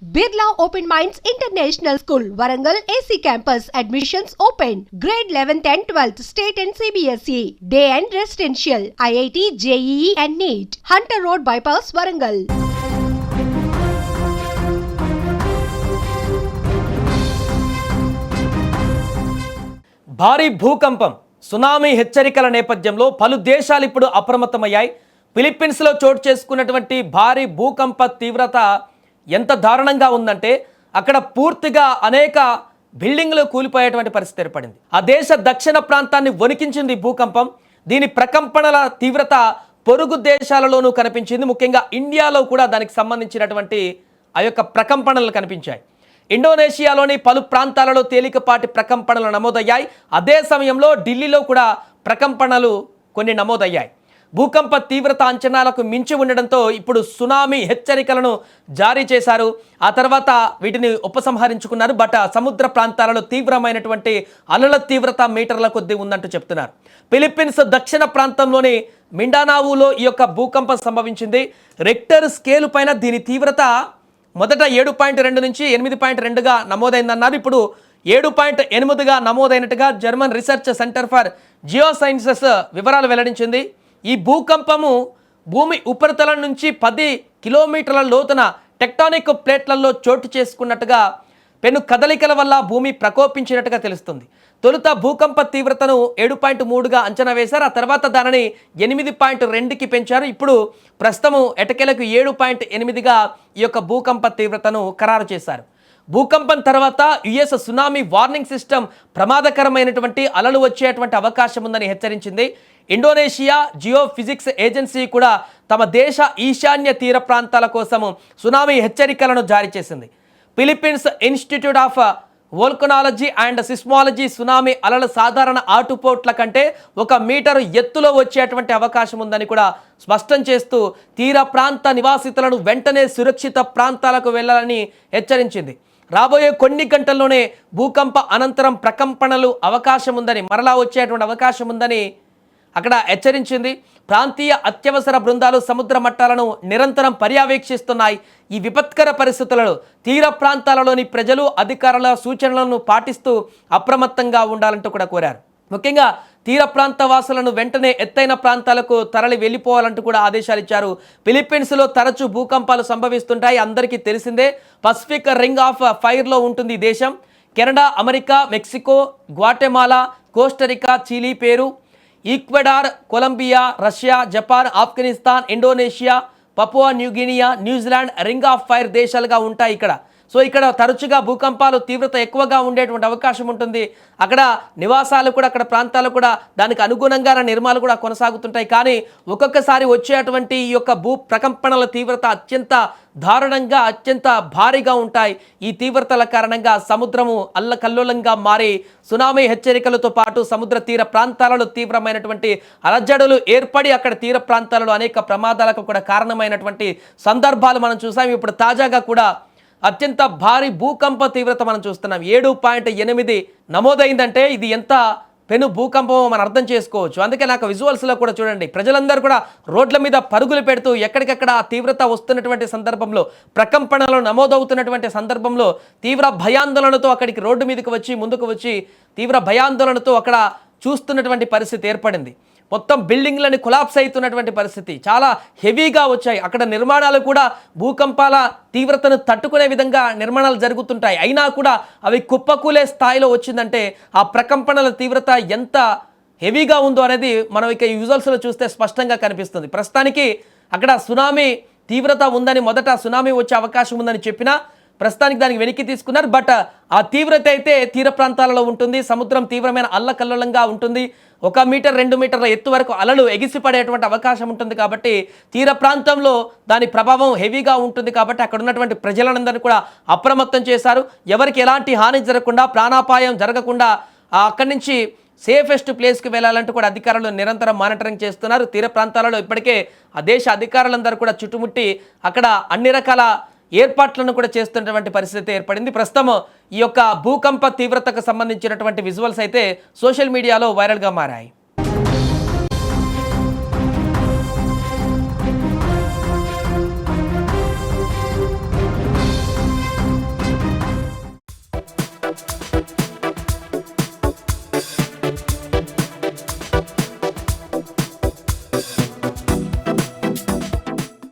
Birla Open Minds International School, Warangal AC Campus. Admissions open. Grade 11th and 12th, State and CBSE. Day and Residential. IIT, JEE and NEET. Hunter Road Bypass, Warangal. భారీ భూకంపం tsunami హెచ్చరికల నేపథ్యంలో పలు దేశాలు ఇప్పుడు అప్రమత్తమయ్యాయి. ఫిలిప్పీన్స్లో చోటు చేసుకున్నటువంటి భారీ భూకంప తీవ్రత ఎంత దారుణంగా ఉందంటే అక్కడ పూర్తిగా అనేక బిల్డింగ్లు కూలిపోయేటువంటి పరిస్థితి ఏర్పడింది. ఆ దేశ దక్షిణ ప్రాంతాన్ని వణికించింది భూకంపం. దీని ప్రకంపనల తీవ్రత పొరుగు దేశాలలోనూ కనిపించింది. ముఖ్యంగా ఇండియాలో కూడా దానికి సంబంధించినటువంటి ఆ యొక్క ప్రకంపనలు కనిపించాయి. ఇండోనేషియాలోని పలు ప్రాంతాలలో తేలికపాటి ప్రకంపనలు నమోదయ్యాయి. అదే సమయంలో ఢిల్లీలో కూడా ప్రకంపనలు కొన్ని నమోదయ్యాయి. భూకంప తీవ్రత అంచనాలకు మించి ఉండడంతో ఇప్పుడు సునామీ హెచ్చరికలను జారీ చేశారు. ఆ తర్వాత వీటిని ఉపసంహరించుకున్నారు. బట్ సముద్ర ప్రాంతాలలో తీవ్రమైనటువంటి అలల తీవ్రత మీటర్ల కొద్దీ ఉందంటూ చెప్తున్నారు. ఫిలిప్పీన్స్ దక్షిణ ప్రాంతంలోని మిండానావులో ఈ యొక్క భూకంపం సంభవించింది. రెక్టర్ స్కేలు పైన దీని తీవ్రత మొదట 7.2 నుంచి 8.2గా నమోదైందన్నారు. ఇప్పుడు 7.8గా నమోదైనట్టుగా German research centre for geosciences వివరాలు వెల్లడించింది. ఈ భూకంపము భూమి ఉపరితలం నుంచి 10 కిలోమీటర్ల లోతున టెక్టానిక్ ప్లేట్లలో చోటు చేసుకున్నట్టుగా పెను కదలికల వల్ల భూమి ప్రకోపించినట్టుగా తెలుస్తుంది. తొలుత భూకంప తీవ్రతను 7.3గా అంచనా వేశారు. ఆ తర్వాత దానిని 8.2కి పెంచారు. ఇప్పుడు ప్రస్తుతము ఎటకెలకు 7.8గా ఈ యొక్క భూకంప తీవ్రతను ఖరారు చేశారు. భూకంపం తర్వాత యుఎస్ సునామీ వార్నింగ్ సిస్టమ్ ప్రమాదకరమైనటువంటి అలలు వచ్చేటువంటి అవకాశం ఉందని హెచ్చరించింది. ఇండోనేషియా జియో ఫిజిక్స్ ఏజెన్సీ కూడా తమ దేశ ఈశాన్య తీర ప్రాంతాల కోసం సునామీ హెచ్చరికలను జారీ చేసింది. Philippines institute of volcanology and seismology tsunami అలల సాధారణ ఆటుపోట్ల కంటే 1 మీటరు ఎత్తులో వచ్చేటువంటి అవకాశం ఉందని కూడా స్పష్టం చేస్తూ తీర ప్రాంత నివాసితులను వెంటనే సురక్షిత ప్రాంతాలకు వెళ్లాలని హెచ్చరించింది. రాబోయే కొన్ని గంటల్లోనే భూకంప అనంతరం ప్రకంపనలు అవకాశం ఉందని, మరలా వచ్చేటువంటి అవకాశం ఉందని అక్కడ హెచ్చరించింది. ప్రాంతీయ అత్యవసర బృందాలు సముద్ర మట్టాలను నిరంతరం పర్యవేక్షిస్తున్నాయి. ఈ విపత్కర పరిస్థితులలో తీర ప్రాంతాలలోని ప్రజలు అధికారుల సూచనలను పాటిస్తూ అప్రమత్తంగా ఉండాలంటూ కూడా కోరారు. ముఖ్యంగా తీర ప్రాంత వాసులను వెంటనే ఎత్తైన ప్రాంతాలకు తరలి వెళ్ళిపోవాలంటూ కూడా ఆదేశాలు ఇచ్చారు. ఫిలిప్పీన్స్లో తరచూ భూకంపాలు సంభవిస్తుంటాయి. అందరికీ తెలిసిందే. పసిఫిక్ రింగ్ ఆఫ్ ఫైర్లో ఉంటుంది ఈ దేశం. Canada, America, Mexico, Guatemala, Costa Rica, Chile, Peru, Ecuador, Colombia, Russia, Japan, Afghanistan, Indonesia, Papua New Guinea, New Zealand ring of fire దేశాలుగా ఉంటాయి ఇక్కడ. సో ఇక్కడ తరచుగా భూకంపాలు తీవ్రత ఎక్కువగా ఉండేటువంటి అవకాశం ఉంటుంది. అక్కడ నివాసాలు కూడా, అక్కడ ప్రాంతాలు కూడా దానికి అనుగుణంగా నిర్మాణాలు కూడా కొనసాగుతుంటాయి. కానీ ఒక్కొక్కసారి వచ్చేటువంటి ఈ యొక్క భూ ప్రకంపనల తీవ్రత అత్యంత దారుణంగా, అత్యంత భారీగా ఉంటాయి. ఈ తీవ్రతల కారణంగా సముద్రము అల్లకల్లోలంగా మారి సునామీ హెచ్చరికలతో పాటు సముద్ర తీర ప్రాంతాలలో తీవ్రమైనటువంటి అలజడులు ఏర్పడి అక్కడ తీర ప్రాంతాలలో అనేక ప్రమాదాలకు కూడా కారణమైనటువంటి సందర్భాలు మనం చూసాం. ఇప్పుడు తాజాగా కూడా అత్యంత భారీ భూకంప తీవ్రత మనం చూస్తున్నాం. 7.8 నమోదైందంటే ఇది ఎంత పెను భూకంపమో మనం అర్థం చేసుకోవచ్చు. అందుకే నాకు విజువల్స్లో కూడా చూడండి, ప్రజలందరూ కూడా రోడ్ల మీద పరుగులు పెడుతూ ఎక్కడికెక్కడ తీవ్రత వస్తున్నటువంటి సందర్భంలో, ప్రకంపనలు నమోదవుతున్నటువంటి సందర్భంలో తీవ్ర భయాందోళనతో అక్కడికి రోడ్డు మీదకి వచ్చి ముందుకు వచ్చి తీవ్ర భయాందోళనతో అక్కడ చూస్తున్నటువంటి పరిస్థితి ఏర్పడింది. మొత్తం బిల్డింగ్లని కొలాప్స్ అవుతున్నటువంటి పరిస్థితి చాలా హెవీగా వచ్చాయి. అక్కడ నిర్మాణాలు కూడా భూకంపాల తీవ్రతను తట్టుకునే విధంగా నిర్మాణాలు జరుగుతుంటాయి. అయినా కూడా అవి కుప్పకూలే స్థాయిలో వచ్చిందంటే ఆ ప్రకంపనల తీవ్రత ఎంత హెవీగా ఉందో అనేది మనం ఇక యూజువల్స్లో చూస్తే స్పష్టంగా కనిపిస్తుంది. ప్రస్తుతానికి అక్కడ సునామీ తీవ్రత ఉందని, మొదట సునామీ వచ్చే అవకాశం ఉందని చెప్పినా ప్రస్తుతానికి దానికి వెనక్కి తీసుకున్నారు. బట్ ఆ తీవ్రత అయితే తీర ప్రాంతాలలో ఉంటుంది. సముద్రం తీవ్రమైన అల్లకల్లోలంగా ఉంటుంది. 1 మీటర్ 2 మీటర్ల ఎత్తు వరకు అలలు ఎగిసిపడేటువంటి అవకాశం ఉంటుంది. కాబట్టి తీర ప్రాంతంలో దాని ప్రభావం హెవీగా ఉంటుంది. కాబట్టి అక్కడ ఉన్నటువంటి ప్రజలందరినీ కూడా అప్రమత్తం చేశారు. ఎవరికి ఎలాంటి హాని జరగకుండా, ప్రాణాపాయం జరగకుండా అక్కడి నుంచి సేఫెస్ట్ ప్లేస్కి వెళ్ళాలంటూ కూడా అధికారులు నిరంతరం మానిటరింగ్ చేస్తున్నారు. తీర ప్రాంతాలలో ఇప్పటికే ఆ దేశ అధికారులందరూ కూడా చుట్టుముట్టి అక్కడ అన్ని రకాల ఏర్పాట్లను కూడా చేస్తున్నటువంటి పరిస్థితి ఏర్పడింది. ప్రస్తుతం ఈ యొక్క భూకంప తీవ్రతకు సంబంధించినటువంటి విజువల్స్ అయితే సోషల్ మీడియాలో వైరల్గా మారాయి. నమస్తే.